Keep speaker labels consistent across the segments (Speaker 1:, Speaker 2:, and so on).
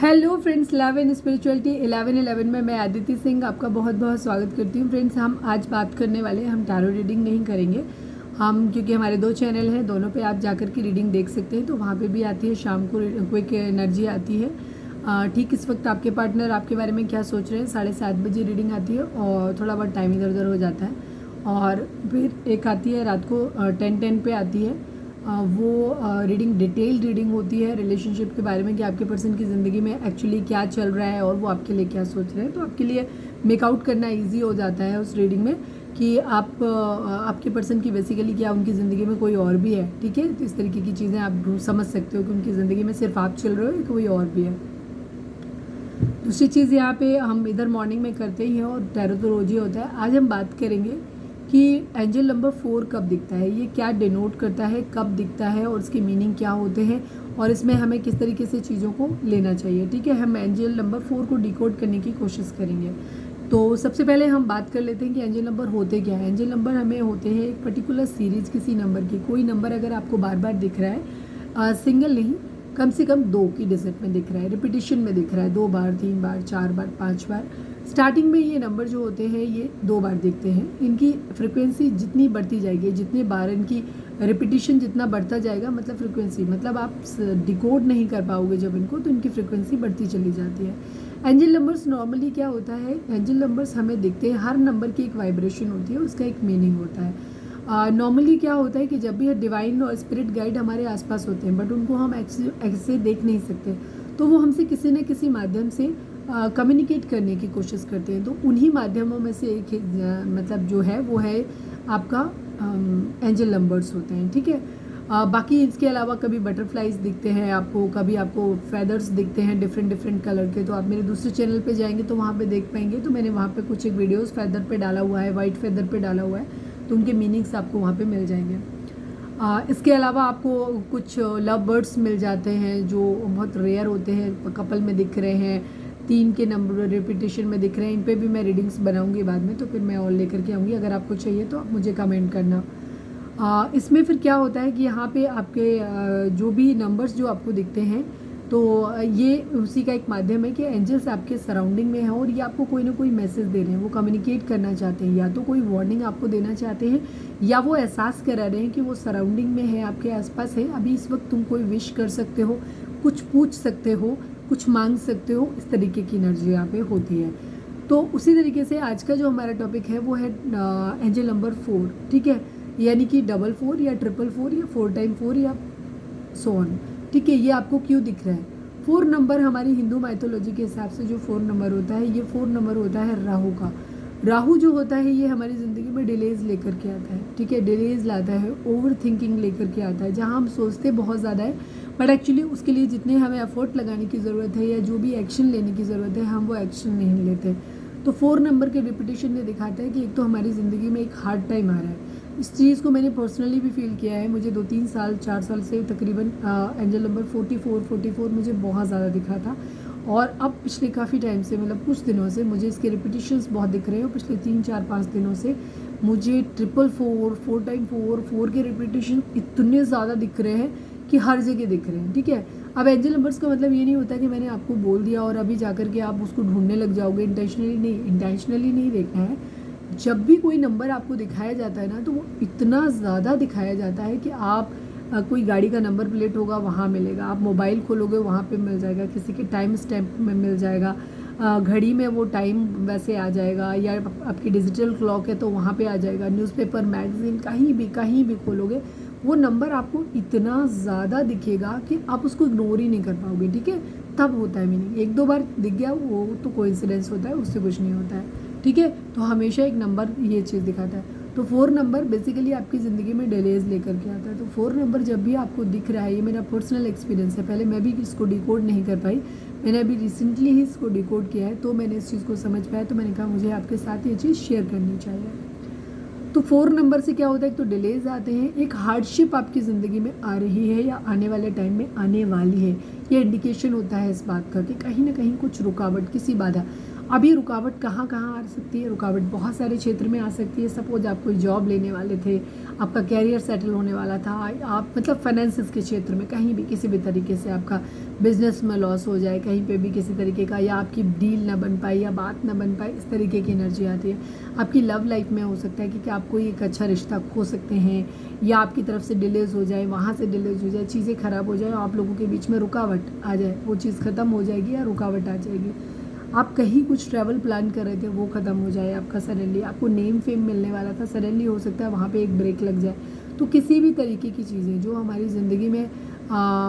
Speaker 1: Hello friends, love and spirituality 1111 में मैं आदिति सिंह आपका बहुत बहुत स्वागत करती हूँ। फ्रेंड्स, हम आज बात करने वाले हैं, हम टैरो रीडिंग नहीं करेंगे हम, क्योंकि हमारे दो चैनल हैं, दोनों पे आप जाकर के रीडिंग देख सकते हैं। तो वहाँ पे भी आती है शाम को क्विक एनर्जी आती है। ठीक इस वक्त आपके पार्टनर आपके बारे में क्या सोच रहे हैं, 7:30 बजे रीडिंग आती है और थोड़ा बहुत टाइम इधर उधर हो जाता है। और फिर एक आती है रात को 10:10 पे आती है। वो रीडिंग डिटेल्ड रीडिंग होती है रिलेशनशिप के बारे में कि आपके पर्सन की ज़िंदगी में एक्चुअली क्या चल रहा है और वो आपके लिए क्या सोच रहे हैं। तो आपके लिए मेकआउट करना इजी हो जाता है उस रीडिंग में कि आपके पर्सन की बेसिकली क्या उनकी ज़िंदगी में कोई और भी है। ठीक है, तो इस तरीके की चीज़ें आप समझ सकते हो कि उनकी ज़िंदगी में सिर्फ आप चल रहे हो या कोई और भी है। दूसरी चीज़ यहाँ पे हम इधर मॉर्निंग में करते ही हैं और टैरो तो रोज ही होता है। आज हम बात करेंगे कि एंजल नंबर 4 कब दिखता है, ये क्या डिनोट करता है, कब दिखता है और उसकी मीनिंग क्या होते हैं और इसमें हमें किस तरीके से चीज़ों को लेना चाहिए। ठीक है, हम एंजल नंबर 4 को डिकोड करने की कोशिश करेंगे। तो सबसे पहले हम बात कर लेते हैं कि एंजल नंबर होते क्या है। एंजल नंबर हमें होते हैं एक पर्टिकुलर सीरीज़ किसी नंबर की। कोई नंबर अगर आपको बार बार दिख रहा है, सिंगल नहीं, कम से कम 2 की डिजिट में दिख रहा है, रिपीटिशन में दिख रहा है, 2 बार, 3 बार, 4 बार, 5 बार, स्टार्टिंग में ये नंबर जो होते हैं ये 2 बार दिखते हैं। इनकी फ्रिक्वेंसी जितनी बढ़ती जाएगी, जितने बार इनकी रिपीटिशन जितना बढ़ता जाएगा, मतलब फ्रिक्वेंसी, मतलब आप डिकोड नहीं कर पाओगे जब इनको, तो इनकी फ्रिक्वेंसी बढ़ती चली जाती है। एंजल नंबर्स नॉर्मली क्या होता है, एंजल नंबर्स हमें दिखते हैं, हर नंबर की एक वाइब्रेशन होती है, उसका एक मीनिंग होता है। नॉर्मली क्या होता है कि जब भी डिवाइन और स्पिरिट गाइड हमारे आसपास होते हैं, बट उनको हम ऐसे देख नहीं सकते, तो वो हमसे किसी न किसी माध्यम से कम्युनिकेट करने की कोशिश करते हैं। तो उन्हीं माध्यमों में से एक मतलब जो है वो है आपका एंजल नंबर्स होते हैं। ठीक है, बाकी इसके अलावा कभी बटरफ्लाइज दिखते हैं आपको, कभी आपको फेदर्स दिखते हैं डिफरेंट डिफरेंट कलर के। तो आप मेरे दूसरे चैनल पे जाएंगे तो वहाँ पे देख पाएंगे। तो मैंने वहाँ पे कुछ एक वीडियोस फेदर पे डाला हुआ है, वाइट फेदर पे डाला हुआ है, तो उनके मीनिंग्स आपको वहाँ पे मिल जाएंगे। इसके अलावा आपको कुछ लव बर्ड्स मिल जाते हैं जो बहुत रेयर होते हैं, कपल में दिख रहे हैं, 3 के नंबर रिपीटेशन में दिख रहे हैं। इन पे भी मैं रीडिंग्स बनाऊंगी बाद में, तो फिर मैं और लेकर के आऊँगी। अगर आपको चाहिए तो आप मुझे कमेंट करना। इसमें फिर क्या होता है कि यहाँ पे आपके जो भी नंबर्स जो आपको दिखते हैं, तो ये उसी का एक माध्यम है कि एंजल्स आपके सराउंडिंग में हैं और ये आपको कोई ना कोई मैसेज दे रहे हैं, वो कम्युनिकेट करना चाहते हैं, या तो कोई वार्निंग आपको देना चाहते हैं, या वो एहसास करा रहे हैं कि वो सराउंडिंग में है, आपके आसपास है। अभी इस वक्त तुम कोई विश कर सकते हो, कुछ पूछ सकते हो, कुछ मांग सकते हो। इस तरीके की एनर्जी यहाँ पे होती है। तो उसी तरीके से आज का जो हमारा टॉपिक है वो है एंजल नंबर 4। ठीक है, यानी कि 444 या 444 या 4x4 या सो ऑन। ठीक है, ये आपको क्यों दिख रहा है? 4 नंबर हमारी हिंदू माइथोलॉजी के हिसाब से जो 4 नंबर होता है, ये 4 नंबर होता है राहु का। राहु जो होता है ये हमारी ज़िंदगी में डिलेज लेकर के आता है। ठीक है, डिलेज लाता है, ओवर थिंकिंग लेकर के आता है, जहाँ हम सोचते बहुत ज़्यादा है, बट एक्चुअली उसके लिए जितने हमें एफर्ट लगाने की ज़रूरत है या जो भी एक्शन लेने की ज़रूरत है, हम वो एक्शन नहीं लेते। तो 4 नंबर के रिपीटेशन ये दिखाता है कि एक तो हमारी ज़िंदगी में एक हार्ड टाइम आ रहा है। इस चीज़ को मैंने पर्सनली भी फील किया है। मुझे 2-3 साल 4 साल से तकरीबन एंजल नंबर 44 मुझे बहुत ज़्यादा दिखा था, और अब पिछले काफ़ी टाइम से, मतलब कुछ दिनों से मुझे इसके रिपीटिशंस बहुत दिख रहे हैं। और पिछले 3-4-5 दिनों से मुझे 444, 4x4, 4 के रिपीटिशन इतने ज़्यादा दिख रहे हैं कि हर जगह दिख रहे हैं। ठीक है, अब एंजल नंबर्स का मतलब ये नहीं होता कि मैंने आपको बोल दिया और अभी जाकर के आप उसको ढूंढने लग जाओगे। इंटेंशनली नहीं देखना है। जब भी कोई नंबर आपको दिखाया जाता है ना, तो वो इतना ज़्यादा दिखाया जाता है कि आप कोई गाड़ी का नंबर प्लेट होगा वहाँ मिलेगा, आप मोबाइल खोलोगे वहाँ पे मिल जाएगा, किसी के टाइम स्टैम्प में मिल जाएगा, घड़ी में वो टाइम वैसे आ जाएगा, या आपकी डिजिटल क्लॉक है तो वहाँ पे आ जाएगा, न्यूज़पेपर, मैगज़ीन, कहीं भी खोलोगे वो नंबर आपको इतना ज़्यादा दिखेगा कि आप उसको इग्नोर ही नहीं कर पाओगे। ठीक है, तब होता है मीनिंग। 1-2 बार दिख गया वो तो कोइंसिडेंस होता है, उससे कुछ नहीं होता है। ठीक है, तो हमेशा एक नंबर ये चीज़ दिखाता है। तो 4 नंबर बेसिकली आपकी ज़िंदगी में डिलेज लेकर के आता है। तो 4 नंबर जब भी आपको दिख रहा है, ये मेरा पर्सनल एक्सपीरियंस है, पहले मैं भी इसको डिकोड नहीं कर पाई, मैंने अभी रिसेंटली ही इसको डिकोड किया है, तो मैंने इस चीज़ को समझ पाया, तो मैंने कहा मुझे आपके साथ ये चीज़ शेयर करनी चाहिए। तो 4 नंबर से क्या होता है, एक तो डिलेज आते हैं, एक हार्डशिप आपकी ज़िंदगी में आ रही है या आने वाले टाइम में आने वाली है। ये इंडिकेशन होता है इस बात का कि कहीं ना कहीं कुछ रुकावट, किसी बाधा। अब ये रुकावट कहाँ कहाँ आ सकती है? रुकावट बहुत सारे क्षेत्र में आ सकती है। सपोज आप कोई जॉब लेने वाले थे, आपका कैरियर सेटल होने वाला था, आप मतलब फाइनेंसिस के क्षेत्र में कहीं भी किसी भी तरीके से आपका बिजनेस में लॉस हो जाए, कहीं पे भी किसी तरीके का, या आपकी डील ना बन पाई या बात ना बन पाई, इस तरीके की एनर्जी आती है। आपकी लव लाइफ में हो सकता है कि आप कोई एक अच्छा रिश्ता खो सकते हैं, या आपकी तरफ से डिलेज हो जाए, वहाँ से डिलेज हो जाए, चीज़ें ख़राब हो जाए, आप लोगों के बीच में रुकावट आ जाए, वो चीज़ ख़त्म हो जाएगी या रुकावट आ जाएगी। आप कहीं कुछ ट्रैवल प्लान कर रहे थे, वो ख़त्म हो जाए आपका सडनली, आपको नेम फेम मिलने वाला था, सडनली हो सकता है वहाँ पे एक ब्रेक लग जाए। तो किसी भी तरीके की चीज़ें जो हमारी ज़िंदगी में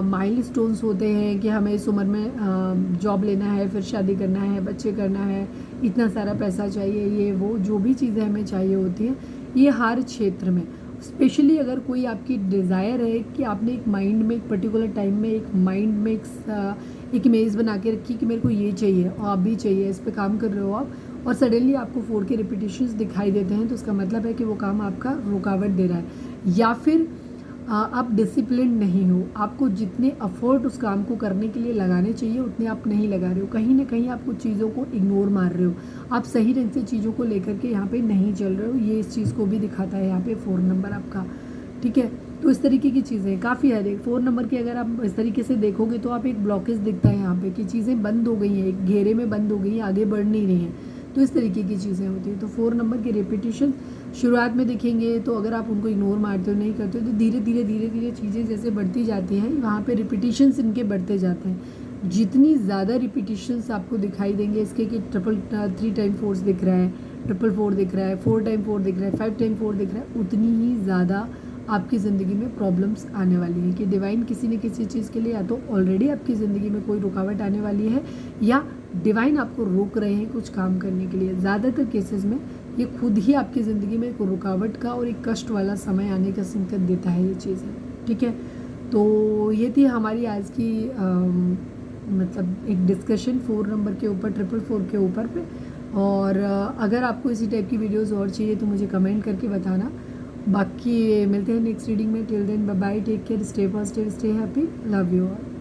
Speaker 1: माइलस्टोन्स होते हैं कि हमें इस उम्र में जॉब लेना है, फिर शादी करना है, बच्चे करना है, इतना सारा पैसा चाहिए, ये वो जो भी चीज़ें हमें चाहिए होती हैं, ये हर क्षेत्र में, स्पेशली अगर कोई आपकी डिज़ायर है कि आपने एक माइंड में एक पर्टिकुलर टाइम में एक माइंड में एक इमेज बना के रखी कि मेरे को ये चाहिए और आप भी चाहिए, इस पे काम कर रहे हो आप, और सडनली आपको 4 के रिपीटिशंस दिखाई देते हैं, तो उसका मतलब है कि वो काम आपका रुकावट दे रहा है, या फिर आप डिसिप्लिन नहीं हो। आपको जितने एफर्ट उस काम को करने के लिए लगाने चाहिए उतने आप नहीं लगा रहे हो, कहीं ना कहीं आप कुछ चीज़ों को इग्नोर मार रहे हो, आप सही ढंग से चीज़ों को लेकर के यहाँ पे नहीं चल रहे हो। ये इस चीज़ को भी दिखाता है यहाँ पे 4 नंबर आपका, ठीक है। तो इस तरीके की चीज़ें काफ़ी है। 4 नंबर की अगर आप इस तरीके से देखोगे तो आप एक ब्लॉकेज दिखता है यहाँ पे कि चीज़ें बंद हो गई हैं, एक घेरे में बंद हो गई हैं, आगे बढ़ नहीं रही हैं, तो इस तरीके की चीज़ें होती हैं। तो 4 नंबर के रिपीटिशन शुरुआत में देखेंगे तो अगर आप उनको इग्नोर मारते हो, नहीं करते हो, तो धीरे धीरे चीज़ें जैसे बढ़ती जाती हैं, वहाँ पे रिपीटिशंस इनके बढ़ते जाते हैं। जितनी ज़्यादा रिपीटिशंस आपको दिखाई देंगे इसके कि 3 टाइम 4 दिख रहा है, 4 दिख रहा है, 4 टाइम 4 दिख रहा है, 5 टाइम 4 दिख रहा है, उतनी ही ज़्यादा आपकी ज़िंदगी में प्रॉब्लम्स आने वाली हैं कि डिवाइन किसी न किसी चीज़ के लिए या तो ऑलरेडी आपकी ज़िंदगी में कोई रुकावट आने वाली है, या डिवाइन आपको रोक रहे हैं कुछ काम करने के लिए। ज़्यादातर केसेस में ये खुद ही आपकी ज़िंदगी में एक रुकावट का और एक कष्ट वाला समय आने का संकेत देता है ये चीज़ें, ठीक है। तो ये थी हमारी आज की मतलब एक डिस्कशन 4 नंबर के ऊपर, 444 के ऊपर पे। और अगर आपको इसी टाइप की वीडियोस और चाहिए तो मुझे कमेंट करके बताना। बाकी मिलते हैं नेक्स्ट रीडिंग में। Till then bye bye, take care, stay positive, stay happy, love you all.